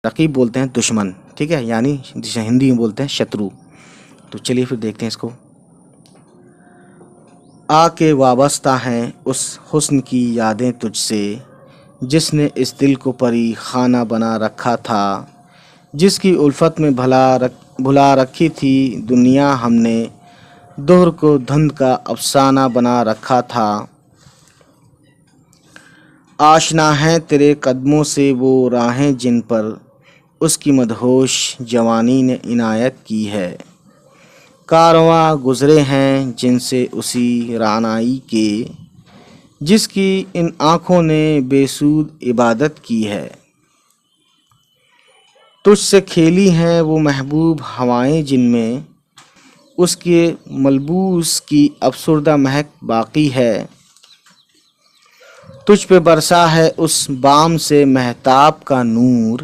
رقیب بولتے ہیں دشمن، ٹھیک ہے، یعنی جسے ہندی میں بولتے ہیں شترو۔ تو چلیے پھر دیکھتے ہیں اس کو۔ آ کے وابستہ ہیں اس حسن کی یادیں تجھ سے، جس نے اس دل کو پری خانہ بنا رکھا تھا، جس کی الفت میں بھلا رکھی تھی دنیا ہم نے، دہر کو دھند کا افسانہ بنا رکھا تھا۔ آشنا ہیں تیرے قدموں سے وہ راہیں جن پر اس کی مدہوش جوانی نے عنایت کی ہے، کارواں گزرے ہیں جن سے اسی رعنائی کے، جس کی ان آنکھوں نے بے سود عبادت کی ہے۔ تجھ سے کھیلی ہیں وہ محبوب ہوائیں جن میں اس کے ملبوس کی افسردہ مہک باقی ہے، تجھ پہ برسا ہے اس بام سے مہتاب کا نور،